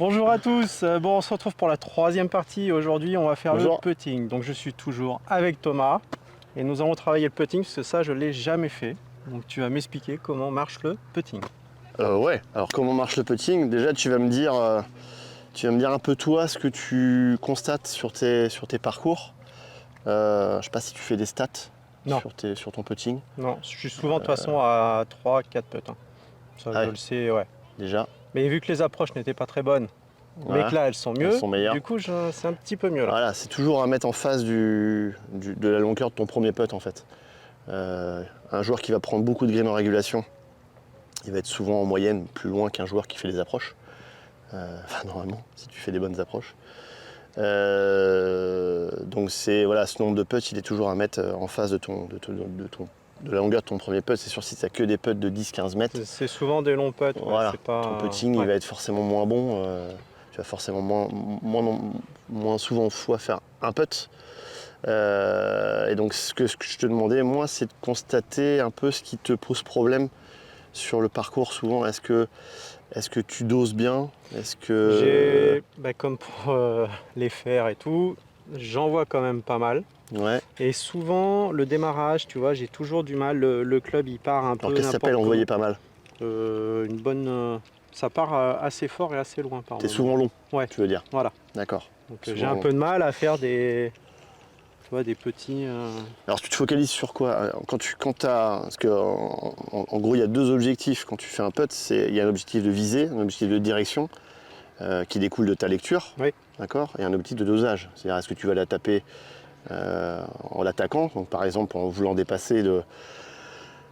Bonjour à tous, bon on se retrouve pour la troisième partie. Aujourd'hui on va faire Bonjour. le putting. Donc je suis toujours avec Thomas et nous allons travailler le putting parce que ça je ne l'ai jamais fait. Donc tu vas m'expliquer comment marche le putting. Ouais, alors comment marche le putting? Déjà tu vas me dire un peu toi ce que tu constates sur tes parcours. Je sais pas si tu fais des stats Non. sur ton putting. Non, je suis souvent de toute façon à 3-4 putts. Hein. Ça Ah je ouais, le sais, ouais. déjà. Mais vu que les approches n'étaient pas très bonnes, mais Voilà, que là elles sont mieux, elles sont meilleures. du coup c'est un petit peu mieux là. Voilà, c'est toujours à mettre en face de la longueur de ton premier putt en fait. Un joueur qui va prendre beaucoup de green en régulation, il va être souvent en moyenne plus loin qu'un joueur qui fait des approches. Enfin normalement, si tu fais des bonnes approches. Donc voilà, ce nombre de putts, il est toujours à mettre en face de la longueur de ton premier putt. C'est sûr, si tu n'as que des putts de 10-15 mètres, C'est souvent des longs putts. voilà, Ouais, pas... ton putting il va être forcément moins bon. Tu vas forcément moins souvent fois faire un putt. Et donc ce que je te demandais, moi, c'est de constater un peu ce qui te pose problème sur le parcours souvent. Est-ce que tu doses bien? Est-ce que... Comme pour les fers et tout, j'en vois quand même pas mal. Ouais. Et souvent, le démarrage, tu vois, j'ai toujours du mal. Le club, il part un peu Alors qu'est-ce que ça s'appelle n'importe envoyer pas mal? Une bonne... ça part assez fort et assez loin par T'es moment. souvent long, Ouais, tu veux dire? voilà. D'accord. Donc Souvent j'ai un long. peu de mal à faire des... Tu vois, des petits... Alors tu te focalises sur quoi? Parce que en gros il y a deux objectifs quand tu fais un putt. Il y a un objectif de visée, un objectif de direction qui découle de ta lecture, Oui. d'accord, et un objectif de dosage. C'est-à-dire est-ce que tu vas la taper en l'attaquant, donc par exemple en voulant dépasser de,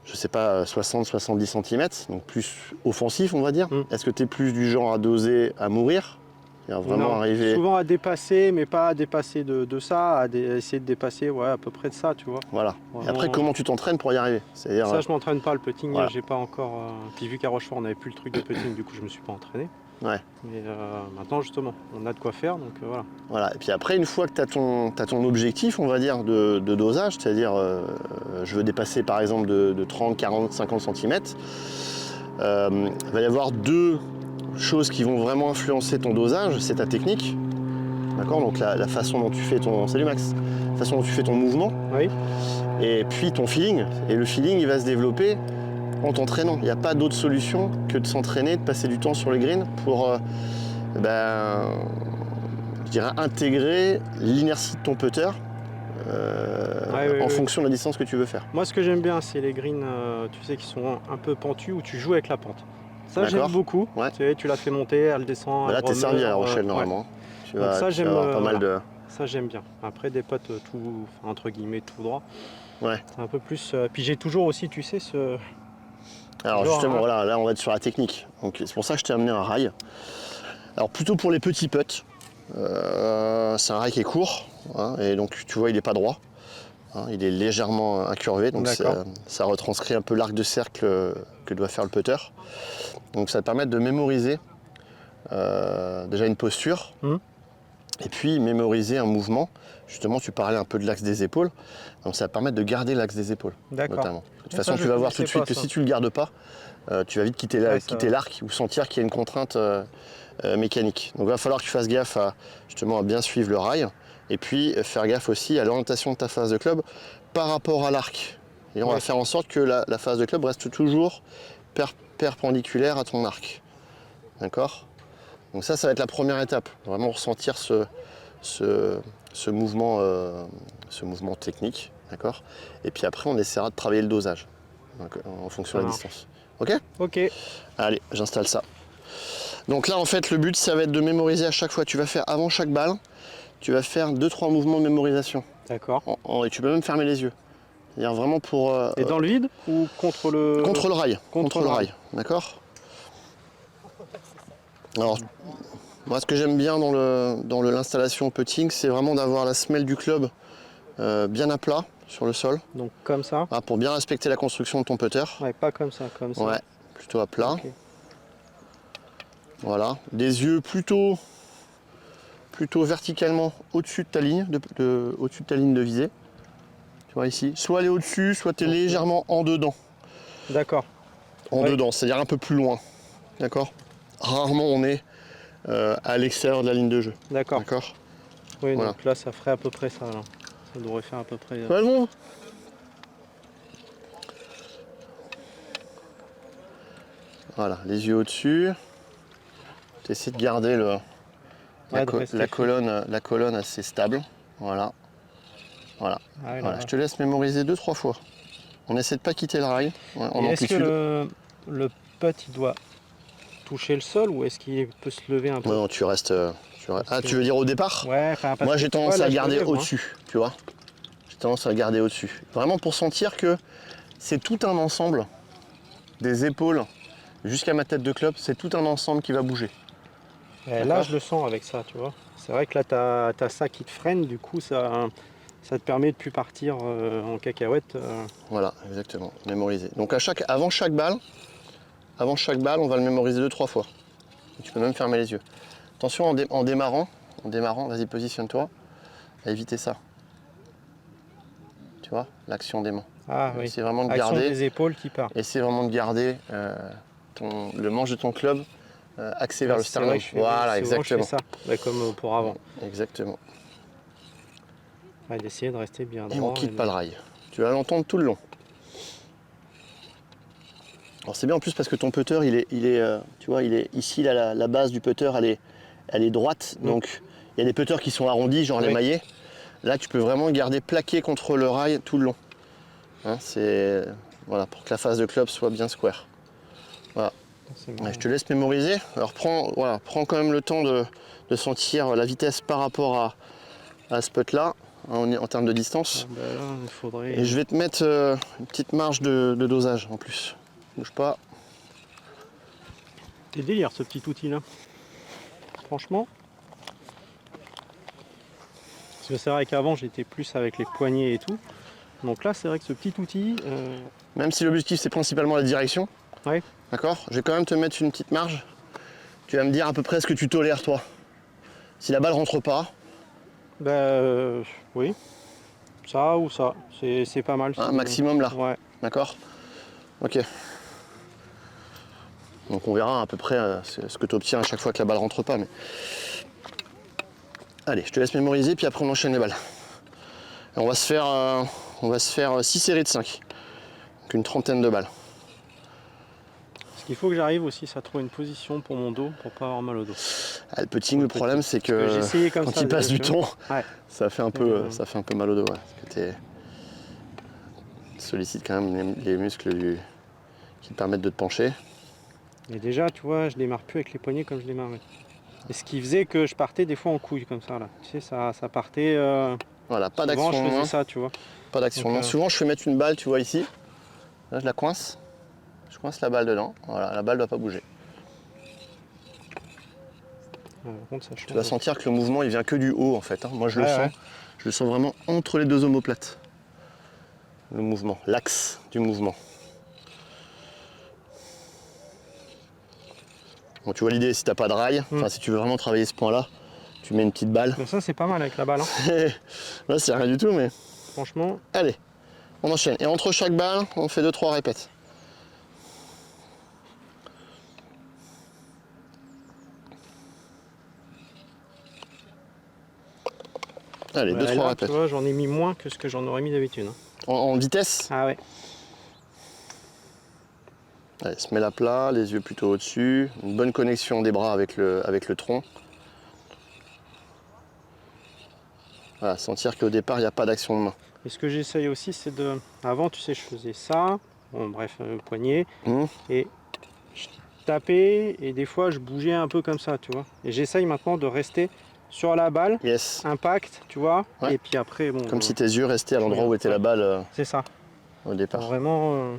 je sais pas, 60-70 cm, donc plus offensif on va dire. Est-ce que tu es plus du genre à doser à mourir? Vraiment non, arriver... souvent à dépasser, mais pas à dépasser de ça, essayer de dépasser à peu près de ça, tu vois. Voilà. Vraiment, Et après, comment tu t'entraînes pour y arriver? C'est-à-dire, ça, je m'entraîne pas, le putting, voilà. j'ai pas encore... Puis vu qu'à Rochefort, on n'avait plus le truc de putting, du coup, je me suis pas entraîné. Ouais. Mais maintenant, justement, on a de quoi faire, donc voilà. Voilà. Et puis après, une fois que tu as ton objectif, on va dire, de dosage, c'est-à-dire, je veux dépasser par exemple de 30, 40, 50 cm, il va y avoir deux choses qui vont vraiment influencer ton dosage, c'est ta technique, d'accord, donc la façon dont tu fais ton... Salut Max! La façon dont tu fais ton mouvement, Oui. et puis ton feeling. Et le feeling, il va se développer en t'entraînant. Il n'y a pas d'autre solution que de s'entraîner, de passer du temps sur le green pour, je dirais, intégrer l'inertie de ton putter en fonction de la distance que tu veux faire. Moi, ce que j'aime bien, c'est les greens, tu sais, qui sont un peu pentus, où tu joues avec la pente. Ça, j'aime beaucoup. Ouais. Tu sais, tu la fais monter, elle descend. Bah là, t'es servi à La Rochelle, ouais. normalement. Tu Donc vas, ça, tu vas avoir pas mal de... Ça, j'aime bien. Après, des potes tout, entre guillemets, tout droit. Ouais. C'est un peu plus... Puis j'ai toujours aussi, tu sais, ce... Alors justement, voilà, là, on va être sur la technique. Donc c'est pour ça que je t'ai amené un rail. Alors plutôt pour les petits putts. C'est un rail qui est court, hein, et donc tu vois, il n'est pas droit. Hein, il est légèrement incurvé, donc ça retranscrit un peu l'arc de cercle que doit faire le putter. Donc ça va te permettre de mémoriser déjà une posture, et puis mémoriser un mouvement. Justement, tu parlais un peu de l'axe des épaules, donc ça va permettre de garder l'axe des épaules, notamment. De toute façon, tu vas voir tout de suite que si tu ne le gardes pas, tu vas vite quitter l'arc ou sentir qu'il y a une contrainte mécanique. Donc il va falloir que tu fasses gaffe justement à bien suivre le rail, et puis faire gaffe aussi à l'orientation de ta phase de club par rapport à l'arc. Et on va faire en sorte que la phase de club reste toujours perpendiculaire à ton arc. D'accord? Donc ça va être la première étape. Vraiment ressentir ce mouvement technique. D'accord? Et puis après, on essaiera de travailler le dosage en fonction de la distance. Ok? Ok. Allez, j'installe ça. Donc là, en fait, le but, ça va être de mémoriser à chaque fois. Tu vas faire, avant chaque balle, tu vas faire 2-3 mouvements de mémorisation. D'accord. Et tu peux même fermer les yeux. C'est-à-dire vraiment pour... et dans le vide ou contre le... Contre le rail. Contre le rail. D'accord? Alors, moi, ce que j'aime bien dans l'installation putting, c'est vraiment d'avoir la semelle du club bien à plat sur le sol. Donc comme ça? Ah, pour bien respecter la construction de ton putter. Ouais, pas comme ça, comme ça. Ouais, plutôt à plat. Okay. Voilà. Des yeux plutôt verticalement au-dessus de ta ligne, au-dessus de ta ligne de visée. Tu vois ici, soit elle est au-dessus, soit tu es légèrement en dedans. D'accord. En dedans, c'est-à-dire un peu plus loin. D'accord? Rarement on est à l'extérieur de la ligne de jeu. D'accord. D'accord. Oui, Voilà. donc là, ça ferait à peu près ça. Là. Ça devrait faire à peu près. Ouais, bon. Voilà, les yeux au-dessus. Tu essaies de garder la colonne assez stable. Voilà. Voilà. Ah, oui, Voilà. Je te laisse mémoriser 2-3 fois. On essaie de pas quitter le rail en est-ce que amplitude. le putt il doit toucher le sol ou est-ce qu'il peut se lever un peu? Non, tu restes. Ah, tu veux dire au départ? Ouais, enfin, parce Moi, que j'ai tu vois, tendance là, à je garder lève, moi. au-dessus, tu vois. J'ai tendance à garder au-dessus. Vraiment pour sentir que c'est tout un ensemble, des épaules jusqu'à ma tête de club, c'est tout un ensemble qui va bouger. Et là, je le sens avec ça, tu vois. C'est vrai que là, tu as ça qui te freine, du coup, ça te permet de plus partir en cacahuète. Voilà, exactement, mémoriser. Donc avant chaque balle, on va le mémoriser 2-3 fois. Et tu peux même fermer les yeux. Attention en démarrant, vas-y positionne-toi, à éviter ça. Tu vois, l'action des mains. Ah oui. C'est vraiment de Action garder. des épaules qui part. Essaie vraiment de garder le manche de ton club axé vers le C'est vrai sternum. que Voilà, souvent, je fais exactement. ça, bah, comme pour avant. Exactement. Ouais, d'essayer de rester bien droit. Et on quitte pas le rail. Tu vas l'entendre tout le long. Alors c'est bien en plus parce que ton putter, tu vois, il est ici, là, la base du putter, elle est droite. Donc il y a des putters qui sont arrondis, genre les maillets. Là, tu peux vraiment garder plaqué contre le rail tout le long. Hein, c'est voilà, pour que la face de club soit bien square. Voilà. Ouais, je te laisse mémoriser. Alors prends quand même le temps de sentir la vitesse par rapport à ce putt là, en termes de distance. Ah, bah là, il faudrait... Et je vais te mettre une petite marge de dosage en plus. Bouge pas. C'est délire ce petit outil là. Franchement. Parce que c'est vrai qu'avant j'étais plus avec les poignets et tout. Donc là c'est vrai que ce petit outil... Même si l'objectif c'est principalement la direction. Ouais. D'accord. Je vais quand même te mettre une petite marge. Tu vas me dire à peu près ce que tu tolères toi. Si la balle rentre pas. Bah oui. Ça ou ça. C'est pas mal. Un maximum là. Ouais. D'accord. Ok. Donc on verra à peu près ce que tu obtiens à chaque fois que la balle rentre pas. Mais... Allez, je te laisse mémoriser, puis après on enchaîne les balles. Et on va se faire 6 séries de 5. Donc une trentaine de balles. Parce qu'il faut que j'arrive aussi à trouver une position pour mon dos pour pas avoir mal au dos. Ah, le putting, le problème c'est que quand il passe du temps, ça fait un peu mal au dos. Ouais, parce que tu sollicites quand même les muscles qui te permettent de te pencher. Et déjà, tu vois, je démarre plus avec les poignets comme je démarrais. Et ce qui faisait que je partais des fois en couille comme ça là. Tu sais, ça partait. Voilà, pas d'action. Je faisais ça, tu vois. Pas d'action. Souvent, je fais mettre une balle, tu vois ici. Là, je la coince. Je coince la balle dedans. Voilà, la balle ne doit pas bouger. Tu vas sentir que le mouvement, il vient que du haut en fait. Hein. Moi, je le sens. Ouais. Je le sens vraiment entre les deux omoplates. Le mouvement, l'axe du mouvement. Bon, tu vois l'idée, si tu n'as pas de rail, si tu veux vraiment travailler ce point-là, tu mets une petite balle. Mais ça, c'est pas mal avec la balle. Hein. Là, c'est rien du tout, mais... Franchement... Allez, on enchaîne. Et entre chaque balle, on fait 2-3 répètes. Allez, 2-3 répètes. Tu vois, j'en ai mis moins que ce que j'en aurais mis d'habitude. Hein. En vitesse? Ah ouais. Allez, se met à plat, les yeux plutôt au-dessus, une bonne connexion des bras avec le tronc. Voilà, sentir qu'au départ, il n'y a pas d'action de main. Et ce que j'essaye aussi, c'est de... Avant, tu sais, je faisais ça, bon, bref, poignet, et je tapais, et des fois, je bougeais un peu comme ça, tu vois. Et j'essaye maintenant de rester sur la balle, impact, tu vois, et puis après, bon... Comme si tes yeux restaient à l'endroit où était la balle c'est ça. Au départ. Alors, vraiment...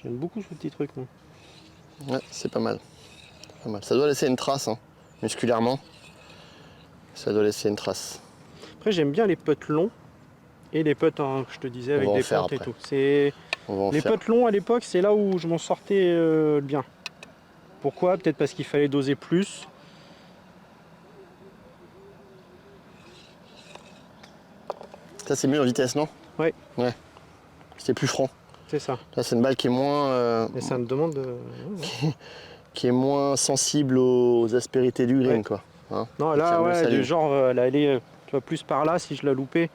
J'aime beaucoup ce petit truc, moi. Ouais, c'est pas mal. Pas mal. Ça doit laisser une trace, hein, musculairement. Ça doit laisser une trace. Après, j'aime bien les putts longs et les putts, que je te disais, avec des pentes et tout. Les putts longs à l'époque, c'est là où je m'en sortais bien. Pourquoi? Peut-être parce qu'il fallait doser plus. Ça, c'est mieux en vitesse, non? Ouais. Ouais. c'est plus franc. C'est ça. Là, c'est une balle qui est moins... Et ça me demande de... qui est moins sensible aux aspérités du green, quoi. Hein, non, qui là, aime ouais, sa ligne. genre, elle allait tu vois, plus par là si je la loupais,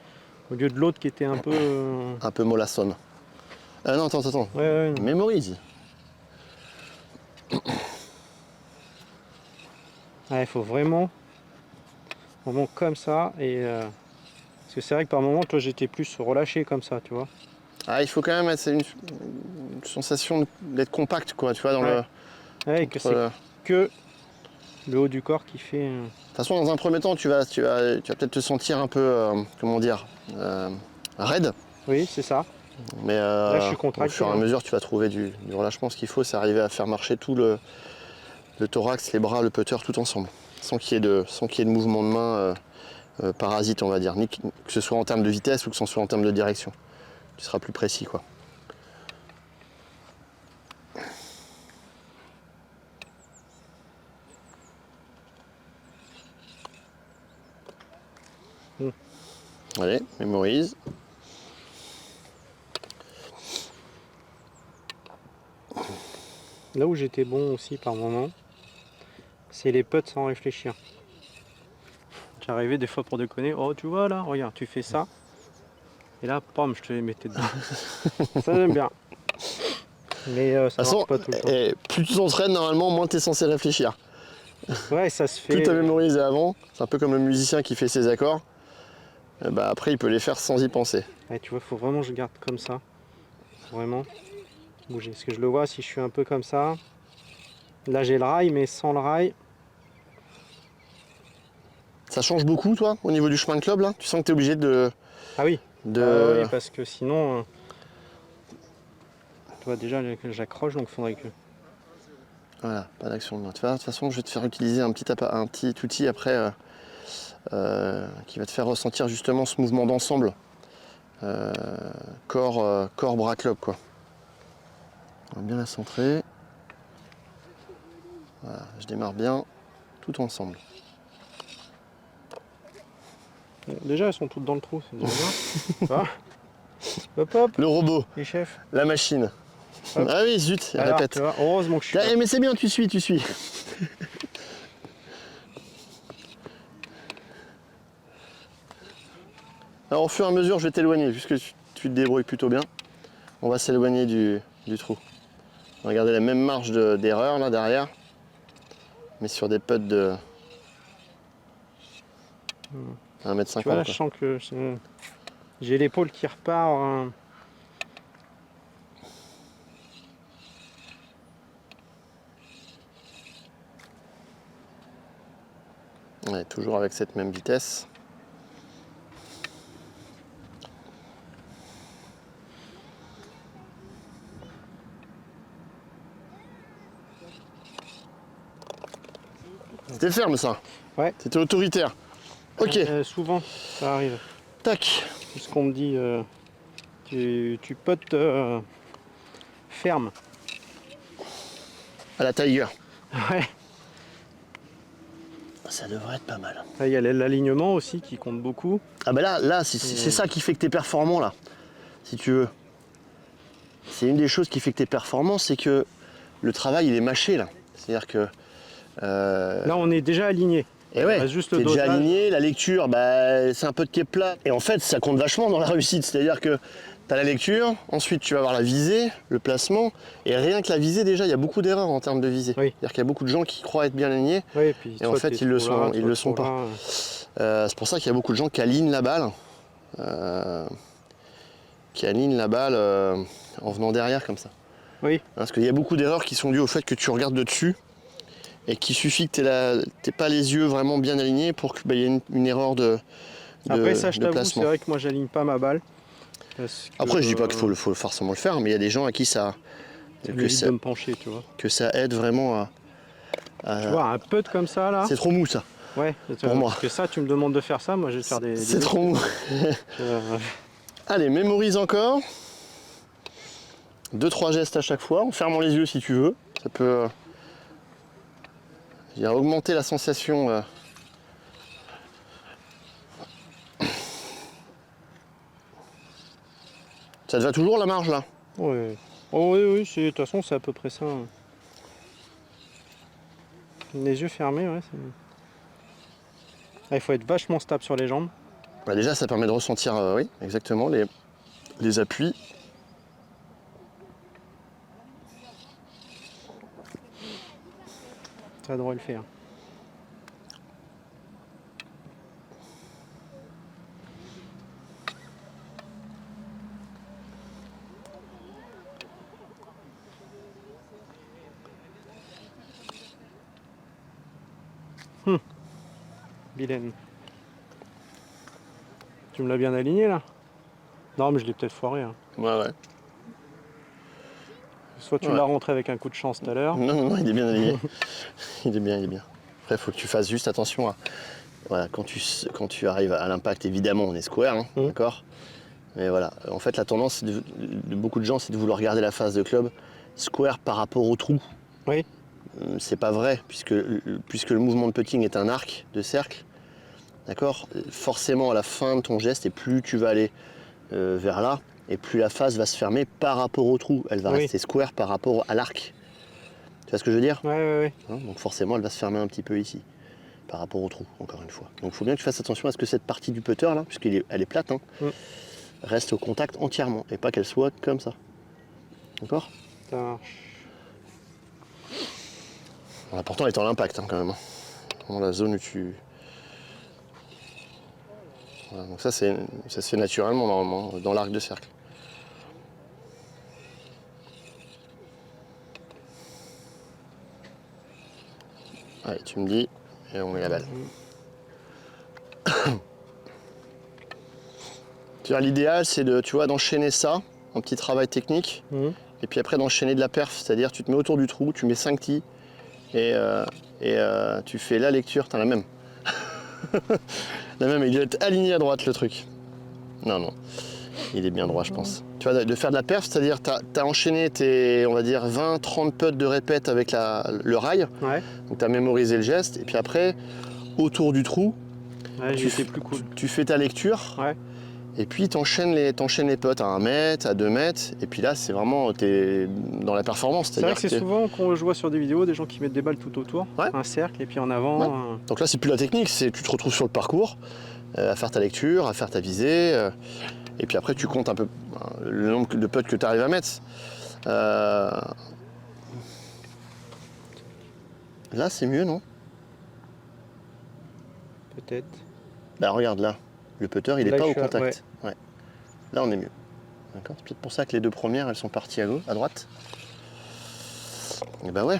au lieu de l'autre qui était un peu... Un peu mollassonne. Ah non, attends. Ouais, ouais. Mémorise. Ouais, il faut vraiment comme ça. Et, parce que c'est vrai que par moment, toi, j'étais plus relâché comme ça, tu vois. Ah, il faut quand même, c'est une sensation d'être compact, quoi, tu vois, dans Ouais. le... Ouais, que c'est que le haut du corps qui fait... De toute façon, dans un premier temps, tu vas peut-être te sentir un peu, comment dire, raide. Oui, c'est ça. Mais Là, je suis au contracté. fur et à mesure, tu vas trouver du relâchement. Ce qu'il faut, c'est arriver à faire marcher tout le thorax, les bras, le putter, tout ensemble. Sans qu'il y ait de mouvement de main parasite, on va dire. Ni que ce soit en termes de vitesse ou que ce soit en termes de direction. Tu seras plus précis, quoi. Allez, mémorise. Là où j'étais bon aussi par moment, c'est les putts sans réfléchir. J'arrivais des fois pour déconner. Oh, tu vois là, regarde, tu fais ça. Et là, pam, je te les mettais dedans. Ça, j'aime bien. Mais ça marche pas tout le temps. Et plus tu t'entraînes, normalement, moins tu es censé réfléchir. Ouais, ça se Plus fait. tu as mémorisé avant, c'est un peu comme le musicien qui fait ses accords. Bah après, il peut les faire sans y penser. Ouais, tu vois, faut vraiment que je garde comme ça. Vraiment bouger. Parce que je le vois, si je suis un peu comme ça. Là, j'ai le rail, mais sans le rail. Ça change beaucoup, toi, au niveau du chemin de club, là? Tu sens que tu es obligé de... Ah oui. Oui, parce que sinon, tu vois, déjà, j'accroche, donc il faudrait que... Voilà, pas d'action de main. De toute façon, je vais te faire utiliser un petit outil après qui va te faire ressentir justement ce mouvement d'ensemble. Corps, bras, club, quoi. On va bien la centrer. Voilà, je démarre bien, tout ensemble. Bon, déjà, elles sont toutes dans le trou, c'est déjà bien. Hop, hop, Le robot, les chefs. la machine. Hop. Ah oui, zut, elle Alors, répète. tu vois, heureusement que je suis là. Mais c'est bien, tu suis. Alors au fur et à mesure, je vais t'éloigner, puisque tu te débrouilles plutôt bien. On va s'éloigner du trou. On va garder la même marge d'erreur là derrière, mais sur des putts de 1,50 m. Tu vois, là, je sens que j'ai l'épaule qui repart. Ouais, toujours avec cette même vitesse. C'était ferme ça. Ouais. C'était autoritaire. Ok. Souvent, ça arrive. Tac. C'est ce qu'on me dit. Tu potes ferme. À la Tiger. Ouais. Ça devrait être pas mal. Là, il y a l'alignement aussi qui compte beaucoup. Ah bah là c'est ça qui fait que tu es performant là, si tu veux. C'est une des choses qui fait que tu es performant, c'est que le travail il est mâché là. C'est-à-dire que... Là, on est déjà aligné. Et ouais, juste t'es le déjà dosage. aligné, la lecture, bah, c'est un peu de quai plat. Et en fait, ça compte vachement dans la réussite. C'est-à-dire que tu as la lecture, ensuite tu vas avoir la visée, le placement. Et rien que la visée, déjà, il y a beaucoup d'erreurs en termes de visée. Oui. C'est-à-dire qu'il y a beaucoup de gens qui croient être bien alignés. Oui, puis Et en fait, ils le sont pas. Là. C'est pour ça qu'il y a beaucoup de gens qui alignent la balle. En venant derrière comme ça. Oui. Parce qu'il y a beaucoup d'erreurs qui sont dues au fait que tu regardes de dessus et qu'il suffit que tu n'aies pas les yeux vraiment bien alignés pour qu'il y ait une erreur de Après ça, je t'avoue, c'est placement. vrai que moi, j'aligne pas ma balle. Après, je dis pas qu'il faut forcément le faire, mais il y a des gens à qui ça m'évite de me pencher, tu vois. que ça aide vraiment à... Tu vois, un putt comme ça, là. C'est trop mou, ça. Ouais, pour moi. Parce que ça, tu me demandes de faire ça, moi, je vais te faire des... C'est trop mou. Euh, Allez, mémorise encore. 2-3 gestes à chaque fois, en fermant les yeux si tu veux. Ça peut augmenter la sensation. Ça te va toujours la marge là? Ouais. Oh, oui, oui, de toute façon, c'est à peu près ça. Les yeux fermés, ouais. Ah, il faut être vachement stable sur les jambes. Bah, déjà, ça permet de ressentir, oui, exactement, les appuis. Ça devrait le faire. Vilaine. Tu me l'as bien aligné là? Non, mais je l'ai peut-être foiré. Hein. Ouais, ouais. Soit tu Ouais. l'as rentré avec un coup de chance tout à l'heure. Non, non, non, il est bien aligné. Il est bien, il est bien. Après, il faut que tu fasses juste attention à... Voilà, quand tu arrives à l'impact, évidemment, on est square, hein, d'accord? Mais voilà, en fait, la tendance de beaucoup de gens, c'est de vouloir garder la face de club square par rapport au trou. Oui. C'est pas vrai, puisque le mouvement de putting est un arc de cercle, d'accord? Forcément, à la fin de ton geste, et plus tu vas aller vers là, et plus la face va se fermer par rapport au trou. Elle va rester square par rapport à l'arc. Tu vois ce que je veux dire? Ouais. Hein, donc forcément, elle va se fermer un petit peu ici, par rapport au trou, encore une fois. Donc il faut bien que tu fasses attention à ce que cette partie du putter, là, puisqu'elle est plate, hein, reste au contact entièrement, et pas qu'elle soit comme ça. D'accord? Ça marche. L'important étant l'impact, hein, quand même. Dans la zone où tu... Voilà, donc ça se fait naturellement, normalement, dans l'arc de cercle. Allez, tu me dis, et on met la balle. L'idéal, c'est d'enchaîner ça, un petit travail technique, et puis après d'enchaîner de la perf, c'est-à-dire tu te mets autour du trou, tu mets 5 tis, et tu fais la lecture, t'as la même. La même, il doit être aligné à droite le truc. Non, non, il est bien droit, je pense. Tu vois, de faire de la perf, c'est-à-dire t'as enchaîné tes, on va dire, 20-30 putts de répète avec le rail, donc t'as mémorisé le geste, et puis après, autour du trou, plus cool. tu fais ta lecture. Et puis t'enchaînes les putts à 1 mètre, à 2 mètres, et puis là c'est vraiment, t'es dans la performance. C'est vrai que c'est souvent qu'on je vois sur des vidéos des gens qui mettent des balles tout autour, un cercle, et puis en avant. Donc là c'est plus la technique, c'est tu te retrouves sur le parcours, à faire ta lecture, à faire ta visée, et puis après tu comptes un peu le nombre de putts que tu arrives à mettre. Là c'est mieux, non? Peut-être. Bah regarde là, le putter il n'est pas au contact. Ouais. Là on est mieux. D'accord. C'est peut-être pour ça que les 2 premières elles sont parties à droite. Et bah ouais.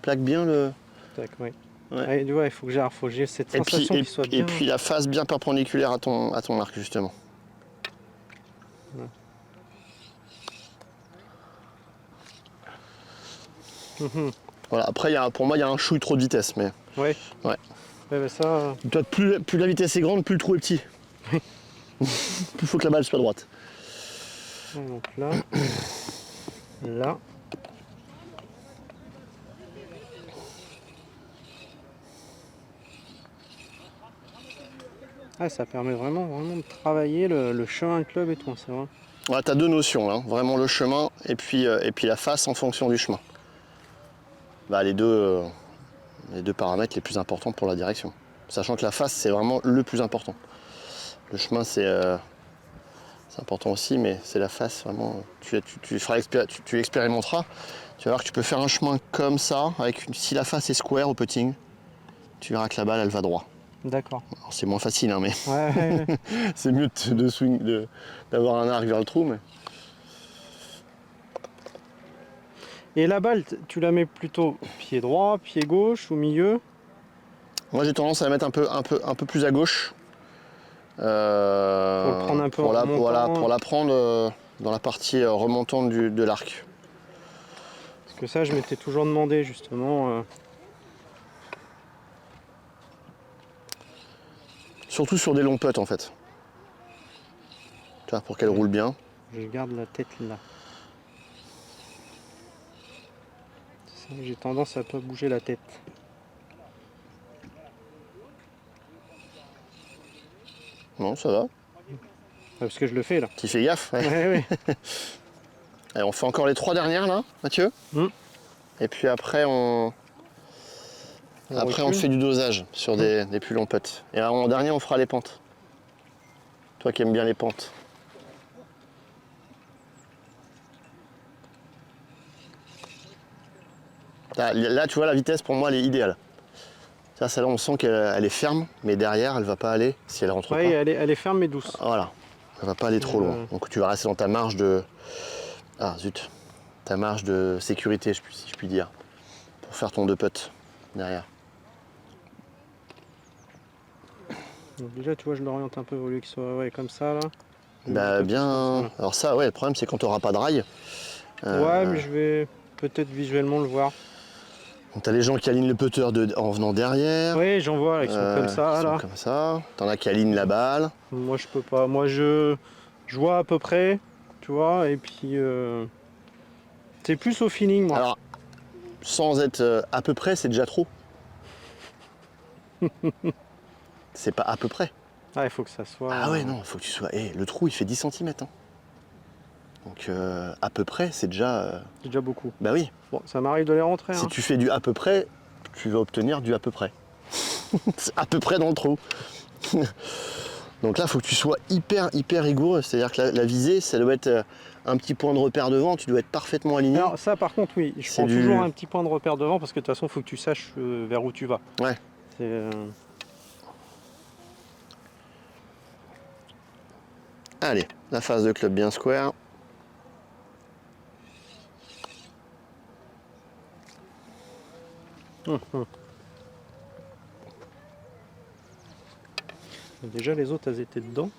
Plaque bien le. Tac, il faut que j'ai cette sensation qu'il soit bien. Et puis la face bien perpendiculaire à ton arc justement. Voilà, après pour moi il y a un chouille trop de vitesse, mais. Ouais. Bah ça. Toi, plus la vitesse est grande, plus le trou est petit. Plus il faut que la balle soit droite. Donc là. Là. Ah, ça permet vraiment de travailler le chemin de club et tout, c'est vrai. Ouais, t'as 2 notions là, vraiment le chemin et puis la face en fonction du chemin. Bah, les deux paramètres les plus importants pour la direction. Sachant que la face c'est vraiment le plus important. Le chemin c'est important aussi, mais c'est la face vraiment. Tu expérimenteras. Tu vas voir que tu peux faire un chemin comme ça, si la face est square au putting, tu verras que la balle elle va droit. D'accord. C'est moins facile, hein, mais c'est mieux d'avoir un arc vers le trou. Mais... Et la balle, tu la mets plutôt pied droit, pied gauche ou milieu? Moi j'ai tendance à la mettre un peu plus à gauche. Pour le prendre un peu en remontant. Pour la prendre dans la partie remontante de l'arc. Parce que ça, je m'étais toujours demandé justement. Surtout sur des longs putts en fait. Tu vois, pour qu'elle roule bien. Je garde la tête là. J'ai tendance à pas bouger la tête. Non, ça va. Parce que je le fais là. Tu fais gaffe, ouais. Ouais, ouais. Allez, on fait encore les 3 dernières là, Mathieu. Et puis après on fait du dosage sur des plus longs putts. Et en dernier on fera les pentes. Toi qui aimes bien les pentes. Là tu vois la vitesse pour moi elle est idéale. Ça, celle-là on sent qu'elle est ferme, mais derrière elle va pas aller si elle rentre pas. Oui, elle est ferme mais douce. Voilà, elle va pas aller trop loin. Donc tu vas rester dans ta marge de... Ah zut, ta marge de sécurité si je puis dire. Pour faire ton 2 putts derrière. Donc déjà tu vois je l'oriente un peu au lieu qu'il soit comme ça là. Bah bien... Alors ça ouais, le problème c'est quand tu n'auras pas de rail. Ouais mais je vais peut-être visuellement le voir. T'as les gens qui alignent le putter en venant derrière. Oui j'en vois là, ils sont comme ça là. Comme ça. T'en as qui alignent la balle. Moi je peux pas, moi je vois à peu près, tu vois, et puis c'est plus au feeling moi. Alors, sans être à peu près, c'est déjà trop. C'est pas à peu près. Ah il faut que ça soit... Ah ouais non, il faut que tu sois... le trou il fait 10 cm. Hein. Donc à peu près, c'est déjà... C'est déjà beaucoup. Bah oui. Bon, ça m'arrive de les rentrer. Si hein. tu fais du à peu près, tu vas obtenir du à peu près. C'est à peu près dans le trou. Donc là, il faut que tu sois hyper rigoureux. C'est-à-dire que la visée, ça doit être un petit point de repère devant, tu dois être parfaitement aligné. Alors ça par contre oui, je prends toujours un petit point de repère devant parce que de toute façon il faut que tu saches vers où tu vas. Ouais. Allez, la phase de club bien square. Déjà les autres elles étaient dedans.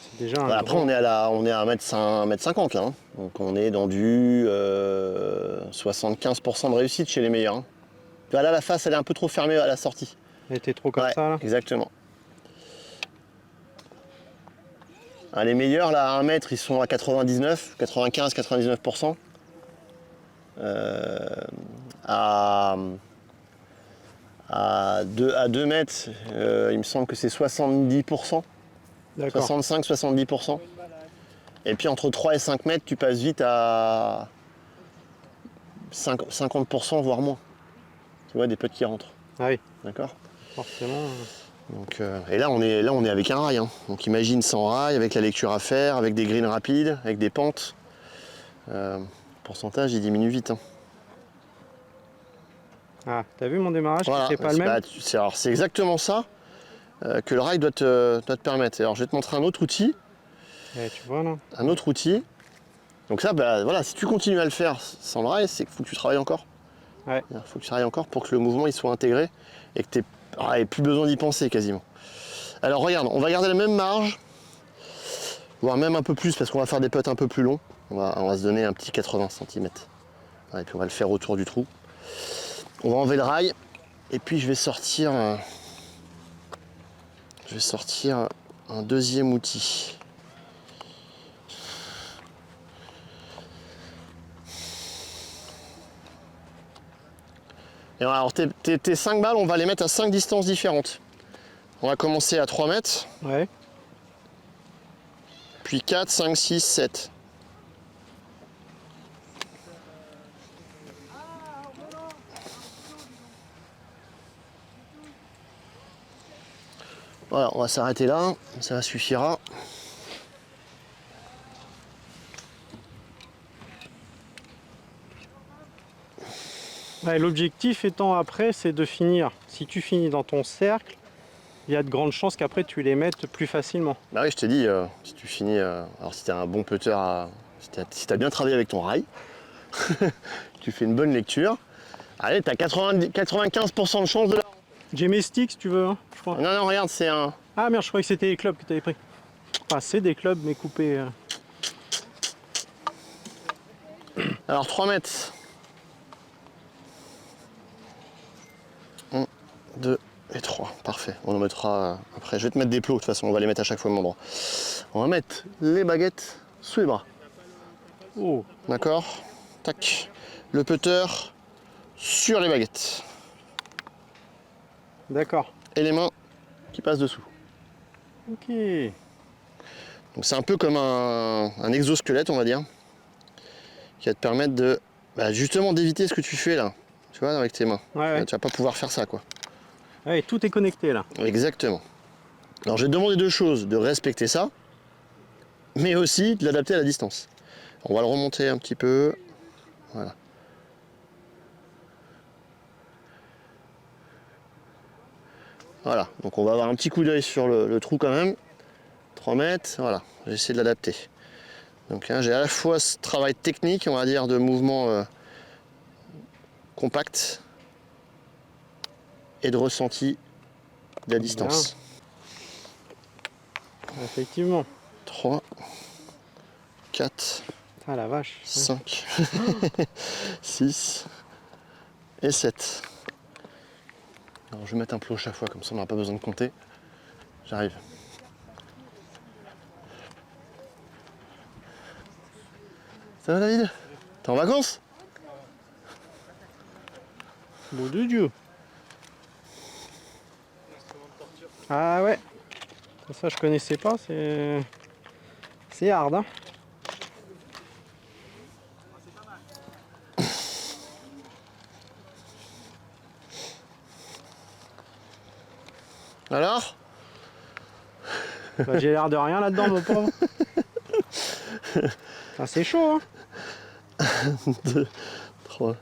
C'est déjà un Après on est à 1m50 là. Hein. Donc on est dans du 75% de réussite chez les meilleurs. Hein. Là la face elle est un peu trop fermée à la sortie. Elle était trop comme ça là. Exactement. Ah, les meilleurs là à 1 mètre ils sont à 95-99%. À 2 mètres, il me semble que c'est 70%. 65-70%. Et puis entre 3 et 5 mètres, tu passes vite à 50% voire moins. Tu vois, des putts qui rentrent. Ah oui. D'accord. Forcément. Donc, et là on est avec un rail. Hein. Donc imagine sans rail, avec la lecture à faire, avec des greens rapides, avec des pentes. Le pourcentage il diminue vite. Hein. Ah, t'as vu mon démarrage, voilà, c'est pas le même. C'est exactement ça que le rail doit te permettre. Alors je vais te montrer un autre outil. Tu vois là. Un autre outil. Donc ça, bah, voilà, si tu continues à le faire sans le rail, c'est qu'il faut que tu travailles encore. Ouais. Il faut que tu travailles encore pour que le mouvement il soit intégré et que tu n'aies plus besoin d'y penser quasiment. Alors regarde, on va garder la même marge, voire même un peu plus parce qu'on va faire des putts un peu plus longs. On va se donner un petit 80 cm. Et puis on va le faire autour du trou. On va enlever le rail et puis je vais sortir un deuxième outil. Et alors tes 5 balles, on va les mettre à 5 distances différentes. On va commencer à 3 mètres. Ouais. Puis 4, 5, 6, 7. Voilà, on va s'arrêter là, ça suffira. Ouais, l'objectif étant après, c'est de finir. Si tu finis dans ton cercle, il y a de grandes chances qu'après tu les mettes plus facilement. Bah oui, je t'ai dit, si tu finis, alors si tu es un bon putter, si tu as bien travaillé avec ton rail, tu fais une bonne lecture, allez, tu as 95% de chance de la... J'ai mes sticks si tu veux, hein, je crois. Non, non, regarde, c'est un... Ah merde, je croyais que c'était les clubs que tu avais pris. Enfin, c'est des clubs, mais coupés. Alors 3 mètres. 1, 2 et 3, parfait. On en mettra après. Je vais te mettre des plots, de toute façon, on va les mettre à chaque fois au même endroit. On va mettre les baguettes sous les bras. Oh. D'accord. Tac. Le putter sur les baguettes. D'accord. Et les mains qui passent dessous. Ok. Donc c'est un peu comme un exosquelette, on va dire, qui va te permettre de justement d'éviter ce que tu fais là, tu vois, avec tes mains. Ouais. Tu vas pas pouvoir faire ça, quoi. Ouais, tout est connecté là. Exactement. Alors j'ai demandé deux choses, de respecter ça, mais aussi de l'adapter à la distance. On va le remonter un petit peu. Voilà. Voilà, donc on va avoir un petit coup d'œil sur le trou quand même. 3 mètres, voilà, j'ai essayé de l'adapter. Donc hein, j'ai à la fois ce travail technique, on va dire, de mouvement compact et de ressenti de la distance. Bien. Effectivement. 3, 4, Ah la vache. 5, 6 et 7. Alors je vais mettre un plot chaque fois, comme ça on n'aura pas besoin de compter. J'arrive. Ça va David? T'es en vacances? Bon de Dieu. Ah ouais. Ça je connaissais pas, c'est hard hein. Alors? Bah, j'ai l'air de rien là-dedans mon pauvre. Ah, c'est chaud hein. 2, 3.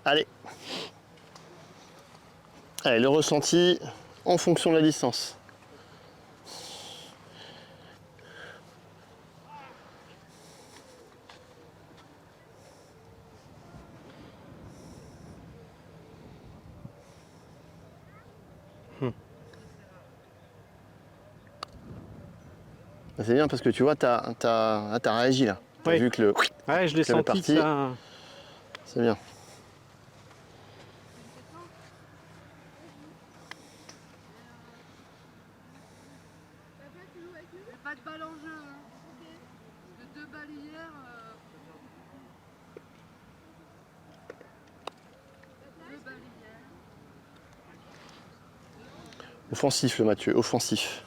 Allez. Allez, le ressenti en fonction de la distance. C'est bien parce que tu vois, t'as réagi là. T'as Oui. vu que le. Ouais, je l'ai senti parti. que ça. C'est bien. Pas de balle en jeu, hein. De 2 balles hier. Offensif le Mathieu, offensif.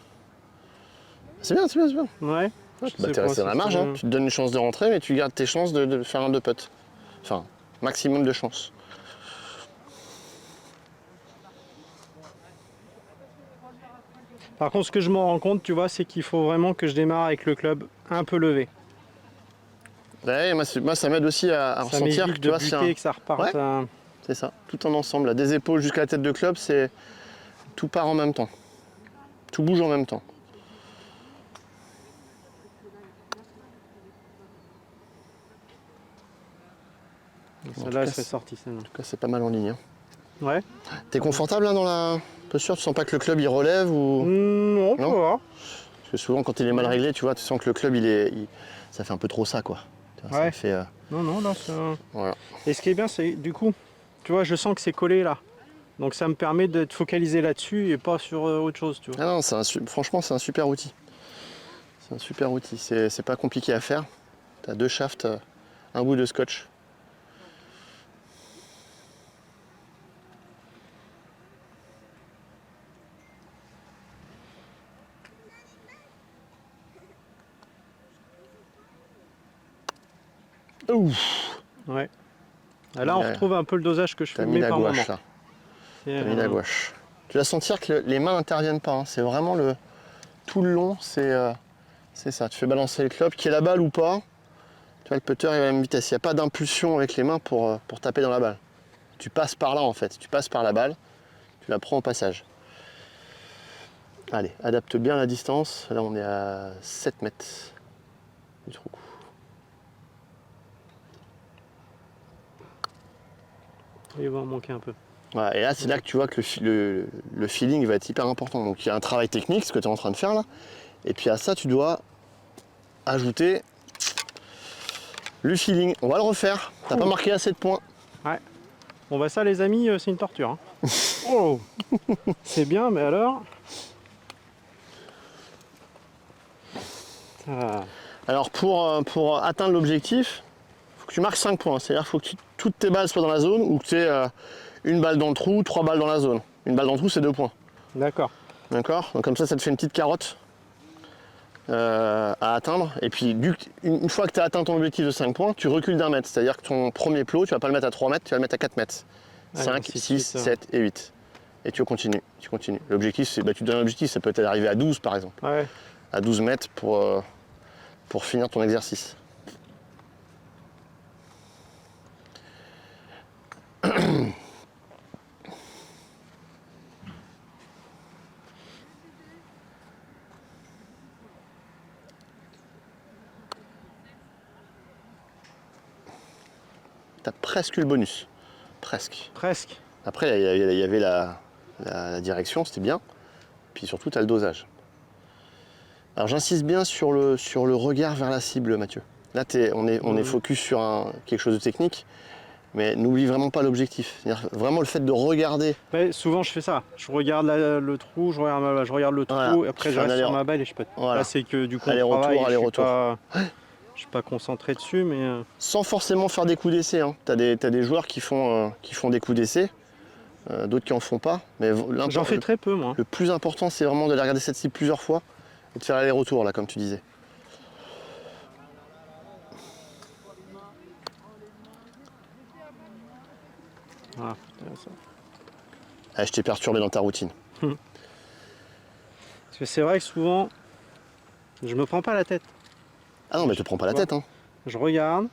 C'est bien, c'est bien, c'est bien. Ouais. T'es resté dans la marge, hein. Tu te donnes une chance de rentrer, mais tu gardes tes chances de faire un 2 putt. Enfin, maximum de chances. Par contre, ce que je me rends compte, tu vois, c'est qu'il faut vraiment que je démarre avec le club un peu levé. Ouais, moi ça m'aide aussi à Ça ressentir que m'évite tu de vois, buter et que ça reparte. Ouais. C'est ça, tout en ensemble, là. Des épaules jusqu'à la tête de club, c'est tout part en même temps. Tout bouge en même temps. Celle-là, elle serait sortie, celle-là. En tout cas, c'est pas mal en ligne. Hein. Ouais. T'es confortable hein, dans la posture? Tu sens pas que le club il relève ou... Non, Non. pas voir. Parce que souvent quand il est mal réglé, tu vois, tu sens que le club ça fait un peu trop ça quoi. Tu vois, Ouais. ça fait, Non, là, ça. voilà. Et ce qui est bien, c'est du coup, tu vois, je sens que c'est collé là. Donc ça me permet d'être focalisé là-dessus et pas sur autre chose, tu vois. Ah non, franchement, c'est un super outil. C'est un super outil. C'est pas compliqué à faire. T'as 2 shafts, un bout de scotch. Ouf. Ouais. Et là, on retrouve un peu le dosage que je T'as fais mis la par moment. gouache là. T'as mis la gouache. Tu vas sentir que les mains n'interviennent pas. Hein. C'est vraiment tout le long, c'est ça. Tu fais balancer le club, qu'il y ait la balle ou pas. Tu vois, le putter il va à la même vitesse. Il n'y a pas d'impulsion avec les mains pour taper dans la balle. Tu passes par là en fait. Tu passes par la balle, tu la prends au passage. Allez, adapte bien la distance. Là, on est à 7 mètres du trou. Il va en manquer un peu. Voilà, et là, c'est là que tu vois que le feeling va être hyper important. Donc, il y a un travail technique, ce que tu es en train de faire là. Et puis à ça, tu dois ajouter le feeling. On va le refaire. T'as pas marqué assez de points. Ouais. Bon bah ça les amis, c'est une torture. Hein. Oh. C'est bien, mais alors. Ah. Alors pour atteindre l'objectif, il faut que tu marques 5 points. C'est-à-dire qu'il faut que toutes tes balles soient dans la zone ou que tu aies une balle dans le trou, 3 balles dans la zone. Une balle dans le trou, c'est 2 points. D'accord. D'accord? Donc comme ça te fait une petite carotte à atteindre. Et puis une fois que tu as atteint ton objectif de 5 points, tu recules d'1 mètre. C'est-à-dire que ton premier plot, tu vas pas le mettre à 3 mètres, tu vas le mettre à 4 mètres. 5, 6, 7 et 8. Et tu continues, tu continues. L'objectif, c'est, tu te donnes un objectif, ça peut être d'arriver à 12 par exemple. Ouais. À 12 mètres pour finir ton exercice. T'as presque eu le bonus. Presque. Presque. Après, il y avait la direction, c'était bien. Puis surtout, tu as le dosage. Alors j'insiste bien sur le regard vers la cible, Mathieu. Là, on est focus sur quelque chose de technique, mais n'oublie vraiment pas l'objectif. Vraiment le fait de regarder. Ouais, souvent je fais ça. Je regarde le trou, je regarde le trou, Voilà. et après je reste sur ma balle et je pète. Voilà. Là, c'est que du coup, Aller-retour. Je suis pas concentré dessus, mais... Sans forcément faire des coups d'essai. Hein. T'as des joueurs qui font des coups d'essai, d'autres qui en font pas. Mais j'en fais très peu, moi. Le plus important, c'est vraiment de regarder cette cible plusieurs fois et de faire aller-retour, là, comme tu disais. Ah, putain, ça. Ah, je t'ai perturbé dans ta routine. Parce que c'est vrai que souvent, je me prends pas la tête. Ah non, mais je te prends pas la tête. Hein. Je regarde.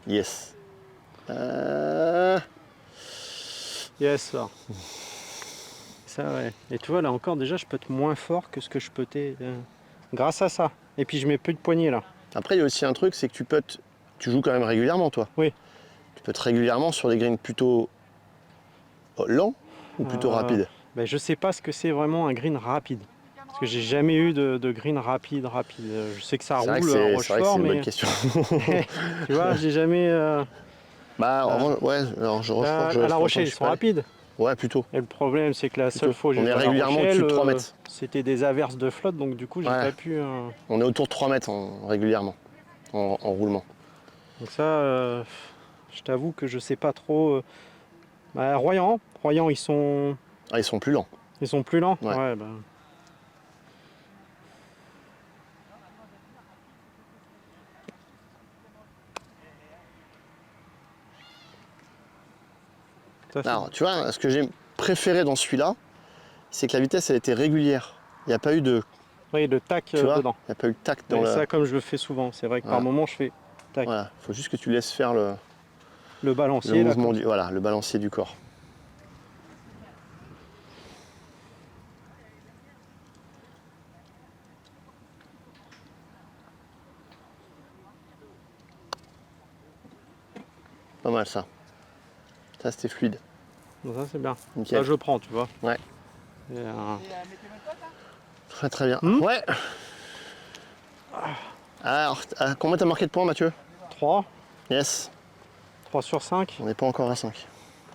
Yes. Yes, ça. Ça, ouais. Et tu vois, là encore, déjà, je peux être moins fort que ce que je peux grâce à ça. Et puis, je mets plus de poignée, là. Après, il y a aussi un truc, c'est que tu joues quand même régulièrement, toi. Oui. Tu peux être régulièrement sur des greens plutôt lents ou plutôt rapides. Ben, je sais pas ce que c'est vraiment un green rapide. Parce que j'ai jamais eu de green rapide. Je sais que ça roule en Rochefort, mais... C'est une bonne question. Tu vois, j'ai jamais... ouais, alors je Rochefort... à La Rochelle, ils sont rapides. Ouais, plutôt. Et le problème, c'est que la seule fois où j'ai On est régulièrement au-dessus de 3 mètres. C'était des averses de flotte, donc du coup, j'ai pas pu... On est autour de 3 mètres régulièrement, en roulement. Donc ça, je t'avoue que je sais pas trop... Royan, ils sont... Ah, ils sont plus lents. Ils sont plus lents. Ouais. Ouais, bah... Alors, tu vois, ce que j'ai préféré dans celui-là, c'est que la vitesse, elle était régulière. Il n'y a pas eu de... Oui, de tac dedans. Il n'y a pas eu de tac dans le... Ça, comme je le fais souvent. C'est vrai que par moment, je fais tac. Voilà, il faut juste que tu laisses faire le balancier. Le mouvement voilà, le balancier du corps. Pas mal ça. Ça, c'était fluide. Donc ça, c'est bien. Nickel. Ça, je prends, tu vois. Ouais. Et, Très très bien. Ouais. Alors, combien t'as marqué de points, Mathieu? 3. Yes. 3 sur 5. On n'est pas encore à 5.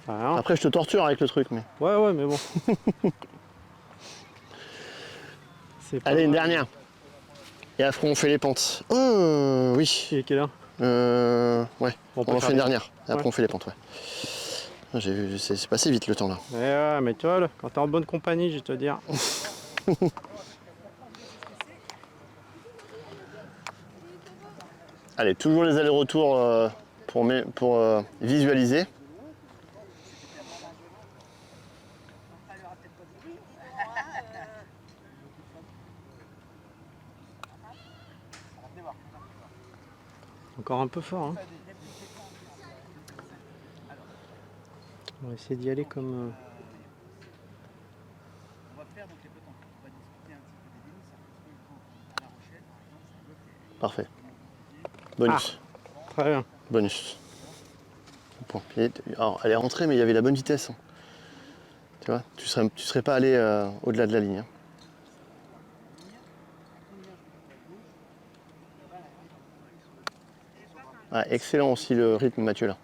Rien. Après, je te torture avec le truc, mais... Ouais, mais bon. Allez, une dernière. Et après, on fait les pentes. Oh, oui. Il est quelle heure? Ouais. On en fait une dernière. Et après, on fait les pentes, ouais. J'ai vu, c'est passé vite le temps, là. Ouais, mais tu vois, quand t'es en bonne compagnie, je vais te dire. Allez, toujours les allers-retours pour visualiser. Encore un peu fort, hein. On va essayer d'y aller comme... Parfait. Bonus. Ah, très bien. Bonus. Bon. Alors, elle est rentrée, mais il y avait la bonne vitesse. Tu vois, tu serais pas allé au-delà de la ligne. Hein. Ah, excellent aussi le rythme, Mathieu, là.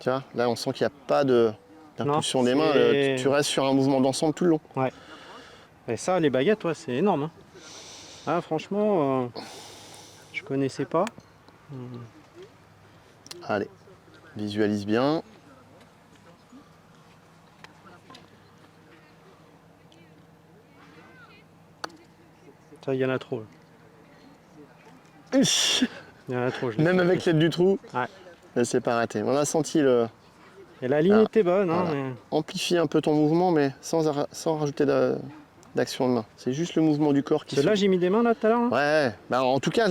Tu vois, là, on sent qu'il n'y a pas d'impulsion des mains. Tu restes sur un mouvement d'ensemble tout le long. Ouais. Et ça, les baguettes, ouais, c'est énorme. Hein. Ah, franchement, je connaissais pas. Allez, visualise bien. Ça, il y en a trop. Uch. Il y en a trop. Je l'ai Même fait. avec l'aide du trou, Ouais. c'est pas raté. On a senti le... Et la ligne était bonne, hein, Voilà. mais... Amplifier un peu ton mouvement, mais sans rajouter d'action de main. C'est juste le mouvement du corps qui Là, j'ai mis des mains là tout à l'heure. Hein. Ouais, bah, en tout cas,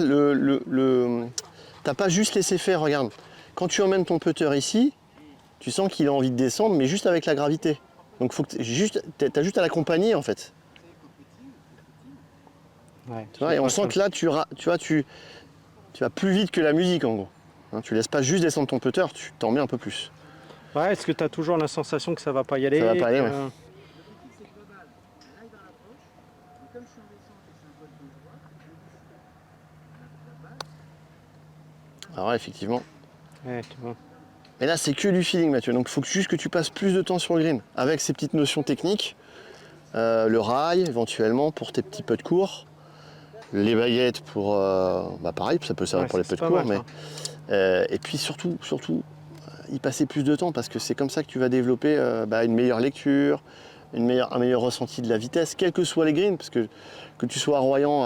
t'as pas juste laissé faire, regarde. Quand tu emmènes ton putter ici, tu sens qu'il a envie de descendre, mais juste avec la gravité. Donc faut que t'as juste à l'accompagner en fait. Ouais, Tu vois, et on sent que là, tu vas plus vite que la musique en gros. Hein, tu laisses pas juste descendre ton putter, tu t'en mets un peu plus. Ouais, est-ce que tu as toujours la sensation que ça va pas y aller? Ça va pas aller, que... ouais. Alors là, effectivement. Ouais, tu vois. Mais là, c'est que du feeling, Mathieu. Donc il faut juste que tu passes plus de temps sur le green avec ces petites notions techniques. Le rail, éventuellement, pour tes petits putts courts. Les baguettes pour... pareil, ça peut servir pour les putts courts. Mais, et puis surtout, y passer plus de temps parce que c'est comme ça que tu vas développer une meilleure lecture, un meilleur ressenti de la vitesse, quels que soient les greens, parce que tu sois à Royan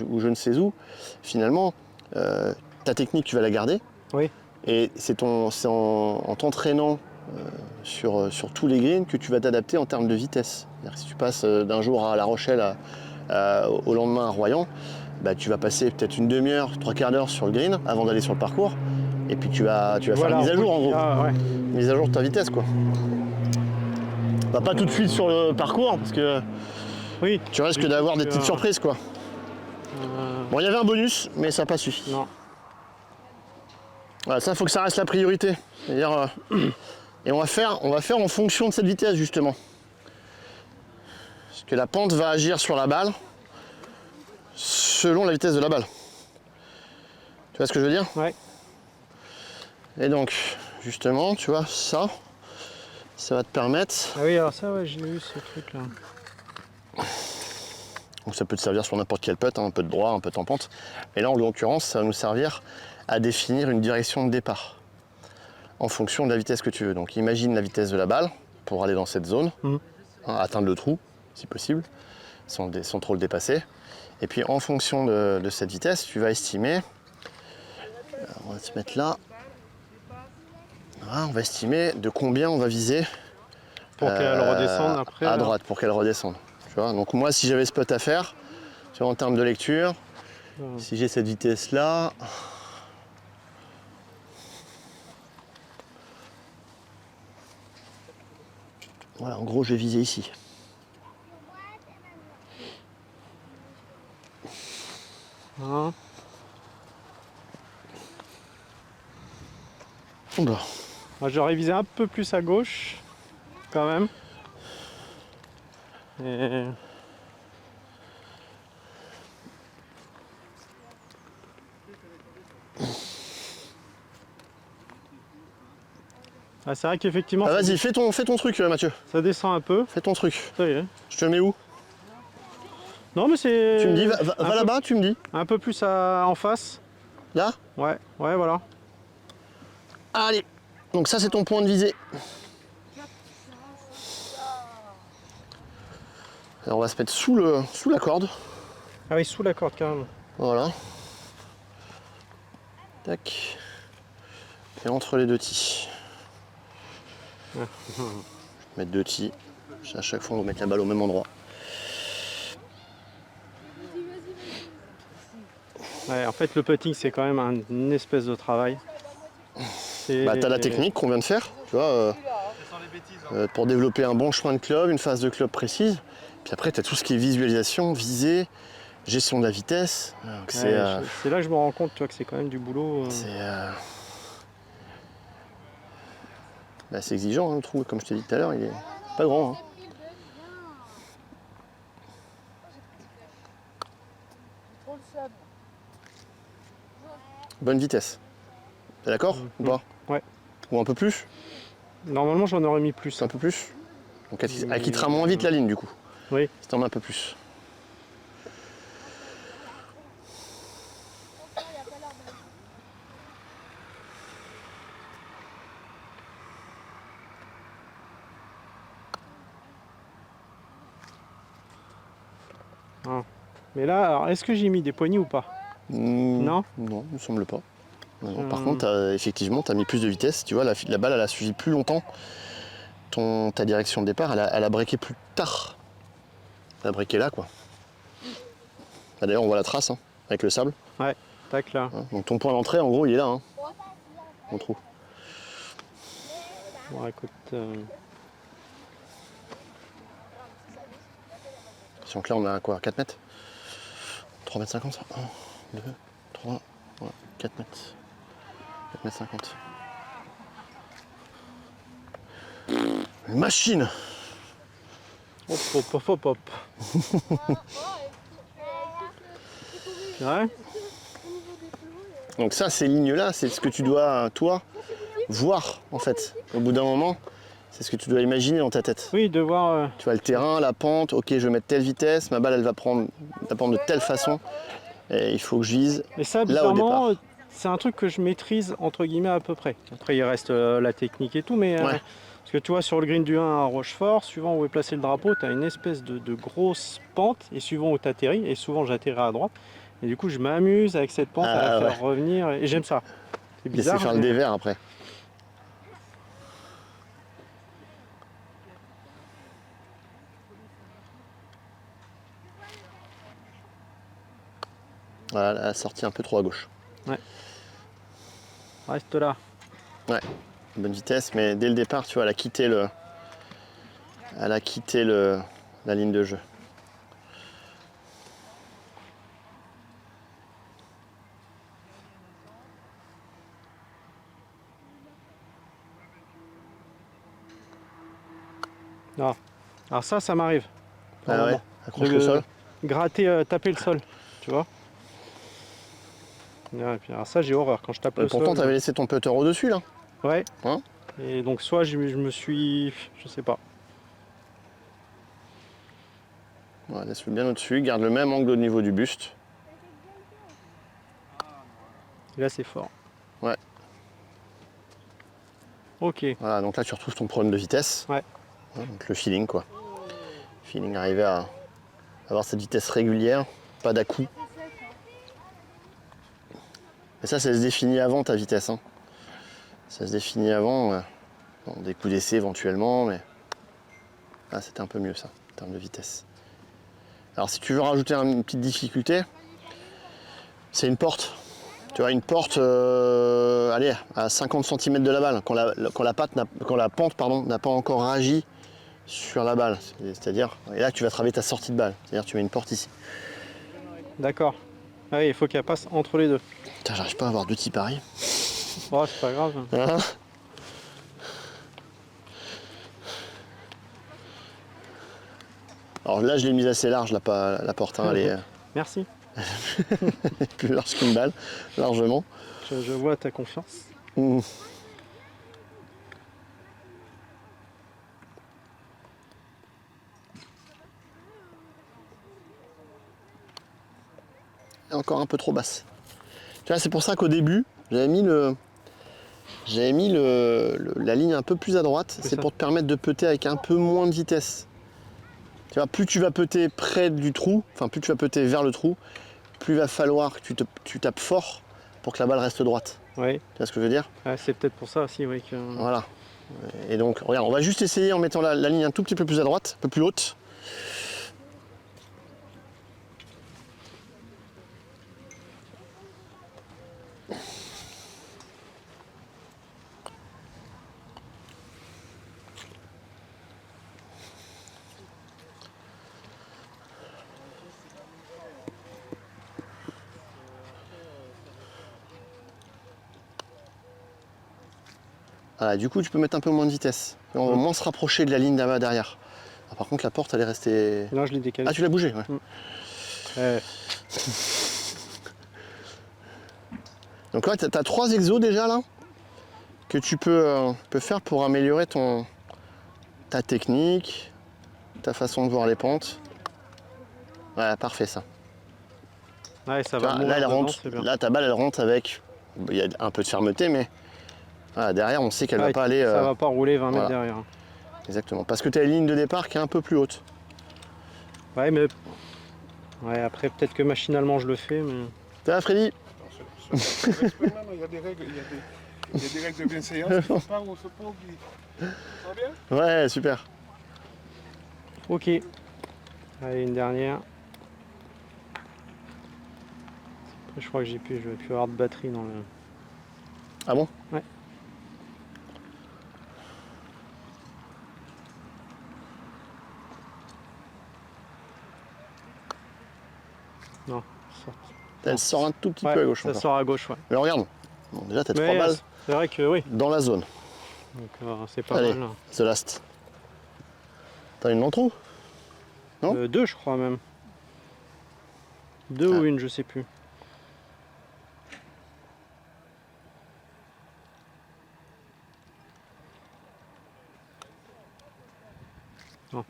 ou je ne sais où, finalement, ta technique, tu vas la garder. Oui. Et c'est en t'entraînant sur tous les greens que tu vas t'adapter en termes de vitesse. Si tu passes d'un jour à La Rochelle au lendemain à Royan, tu vas passer peut-être une demi-heure, 3/4 d'heure sur le green avant d'aller sur le parcours. Et puis tu vas faire une mise à jour en gros. Ouais. Une mise à jour de ta vitesse quoi. Pas tout de suite sur le parcours parce que oui, tu risques d'avoir des petites surprises quoi. Bon, il y avait un bonus, mais ça n'a pas suffi. Non. Voilà, ça, il faut que ça reste la priorité. C'est-à-dire, et on va faire en fonction de cette vitesse justement. Parce que la pente va agir sur la balle selon la vitesse de la balle. Tu vois ce que je veux dire? Ouais. Et donc, justement, tu vois, ça va te permettre... Ah oui, alors ça, ouais, j'ai eu ce truc-là. Donc ça peut te servir sur n'importe quel putt, hein, un putt droit, un putt en pente. Et là, en l'occurrence, ça va nous servir à définir une direction de départ en fonction de la vitesse que tu veux. Donc imagine la vitesse de la balle pour aller dans cette zone, atteindre le trou, si possible, sans trop le dépasser. Et puis en fonction de cette vitesse, tu vas estimer... On va se mettre là. Voilà, on va estimer de combien on va viser pour qu'elle redescende après. À droite, pour qu'elle redescende. Tu vois, donc moi, si j'avais ce putt à faire, tu vois, en termes de lecture, si j'ai cette vitesse-là, voilà, en gros, je vais viser ici. Hein. Oula. Moi, j'aurais visé un peu plus à gauche, quand même. Et... Ah, c'est vrai qu'effectivement... Ah, vas-y, fais ton truc, Mathieu. Ça descend un peu. Fais ton truc. Ça y est. Je te mets où? Non, mais c'est... Tu me dis, va là-bas, tu me dis. Un peu plus en face. Là? Ouais, voilà. Allez. Donc ça, c'est ton point de visée. Alors, on va se mettre sous la corde. Ah oui, sous la corde, carrément. Voilà. Tac. Et entre les deux tis. Je vais mettre 2 tis. À chaque fois, on va mettre la balle au même endroit. Ouais, en fait, le putting, c'est quand même une espèce de travail. T'as la technique qu'on vient de faire, tu vois, pour développer un bon chemin de club, une phase de club précise. Puis après, t'as tout ce qui est visualisation, visée, gestion de la vitesse. C'est là que je me rends compte, tu vois, que c'est quand même du boulot. C'est exigeant, hein, le trou, comme je t'ai dit tout à l'heure, il est pas grand. Hein. Bonne vitesse. T'es d'accord ou pas? Ouais. Ou un peu plus? Normalement, j'en aurais mis plus. Un peu plus? Donc elle quittera moins vite la ligne du coup. Oui. Si t'en mets un peu plus. Mais là, alors, est-ce que j'ai mis des poignées ou pas? Non. Non, il me semble pas. Non. Par contre, effectivement, tu as mis plus de vitesse. Tu vois, la balle, elle a suivi plus longtemps ta direction de départ. Elle a breaké plus tard. Elle a breaké là, quoi. Ah, d'ailleurs, on voit la trace, hein, avec le sable. Ouais, tac là. Hein, donc ton point d'entrée, en gros, il est là. Hein, on trouve. Bon, écoute... Donc là, on a quoi, 4 mètres 3 mètres 50 1, 2, 3, ouais, 4 mètres. 4 mètres 50. Une machine. Hop, hop, hop, hop, hop. Ouais. Donc ça, ces lignes-là, c'est ce que tu dois, toi, voir, en fait. Au bout d'un moment, c'est ce que tu dois imaginer dans ta tête. Oui, de voir... Tu vois le terrain, la pente, ok, je vais mettre telle vitesse, ma balle, elle va prendre de telle façon. Et il faut que je vise Et ça, là au bizarrement, départ. c'est un truc que je maîtrise, entre guillemets, à peu près. Après, il reste la technique et tout, mais... Ouais. Parce que tu vois, sur le green du 1 à Rochefort, suivant où est placé le drapeau, tu as une espèce de grosse pente, et suivant où tu atterris, et souvent j'atterris à droite, et du coup je m'amuse avec cette pente à la faire revenir, et j'aime ça. C'est bizarre. Laisser faire le dévers après. Voilà, elle a sorti un peu trop à gauche. Ouais. Reste là. Ouais, bonne vitesse, mais dès le départ, tu vois, elle a quitté la ligne de jeu. Non. Alors ça m'arrive. Ah ouais, accroche le sol. Gratter, taper le sol, tu vois. Ouais, et puis alors ça j'ai horreur quand je tape le sol. Pourtant, tu avais laissé ton putter au-dessus, là. Ouais. Hein? Et donc soit je me suis... je sais pas. Ouais, laisse-le bien au-dessus, garde le même angle au niveau du buste. Et là c'est fort. Ouais. Ok. Voilà, donc là, tu retrouves ton problème de vitesse. Ouais. Donc le feeling, quoi. Feeling, arriver à avoir cette vitesse régulière, pas d'à-coup. Et ça se définit avant ta vitesse. Hein. Ça se définit avant, bon, des coups d'essai éventuellement, mais là c'était un peu mieux ça, en termes de vitesse. Alors si tu veux rajouter une petite difficulté, c'est une porte. Tu vois, une porte allez, à 50 cm de la balle, quand la pente n'a pas encore agi sur la balle. C'est-à-dire, et là tu vas travailler ta sortie de balle. C'est-à-dire tu mets une porte ici. D'accord. Ah oui, il faut qu'elle passe entre les deux. Putain, j'arrive pas à avoir deux petits paris. Oh, c'est pas grave. Hein? Alors là, je l'ai mise assez large, la porte. Hein, elle est Merci. plus large qu'une balle, largement. Je vois ta confiance. Mmh. Encore un peu trop basse. Tu vois, c'est pour ça qu'au début, j'avais mis la ligne un peu plus à droite. C'est pour te permettre de putter avec un peu moins de vitesse. Tu vois, plus tu vas putter près du trou, enfin plus tu vas putter vers le trou, plus il va falloir que tu tapes fort pour que la balle reste droite. Oui. Tu vois ce que je veux dire? Ah, c'est peut-être pour ça aussi, oui. Voilà. Et donc, regarde, on va juste essayer en mettant la ligne un tout petit peu plus à droite, un peu plus haute. Voilà, du coup, tu peux mettre un peu moins de vitesse. On va moins se rapprocher de la ligne là-bas derrière. Alors, par contre, la porte, elle est restée... Là, je l'ai décalé. Ah, tu l'as bougé, ouais. Donc là, tu as 3 exos déjà, là, que tu peux faire pour améliorer ta technique, ta façon de voir les pentes. Ouais, parfait, ça. Ouais, ça va. Là, là, ta balle, elle rentre avec... Il y a un peu de fermeté, mais... Voilà, derrière, on sait qu'elle va pas aller... Ça va pas rouler 20 mètres derrière. Exactement. Parce que tu as une ligne de départ qui est un peu plus haute. Ouais, mais Ouais, après peut-être que machinalement je le fais, mais... Ça va Freddy? Il y a des règles, il y a des règles de bienséance qui font pas, on se pose. Ça va bien? Ouais, super. Ok. Allez, une dernière. Après, je crois que je vais plus avoir de batterie dans le... Ah bon? Ouais. Non, ça... Elle sort un tout petit Ouais, peu à gauche ça encore. sort à gauche, ouais. Mais regarde, bon, déjà t'as 3 Mais balles c'est vrai que oui, dans la zone. donc c'est pas Allez, mal. Là. the last. T'as une non-trou? Non 2 je crois même. 2 Ah. ou une, je sais plus. Non.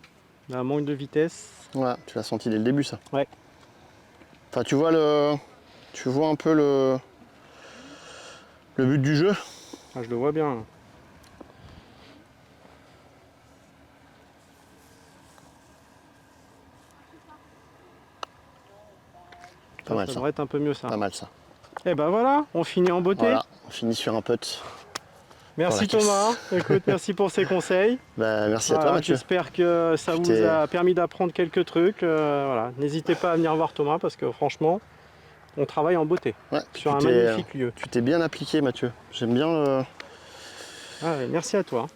Là, manque de vitesse. Ouais, tu l'as senti dès le début ça. Ouais. Enfin tu vois un peu le but du jeu. Ah, je le vois bien. Là. Pas mal Ça ça. devrait être un peu mieux ça. Pas mal ça. Et ben voilà, on finit en beauté. Voilà, on finit sur un putt. Merci Pour la Thomas. Écoute, merci pour ces conseils. Bah, merci à toi Voilà, Mathieu. j'espère que ça Tu vous t'es- a permis d'apprendre quelques trucs. Voilà. N'hésitez pas à venir voir Thomas parce que franchement, on travaille en beauté Ouais, puis sur un magnifique lieu. tu t'es bien appliqué Mathieu. J'aime bien le... Ah ouais, merci à toi.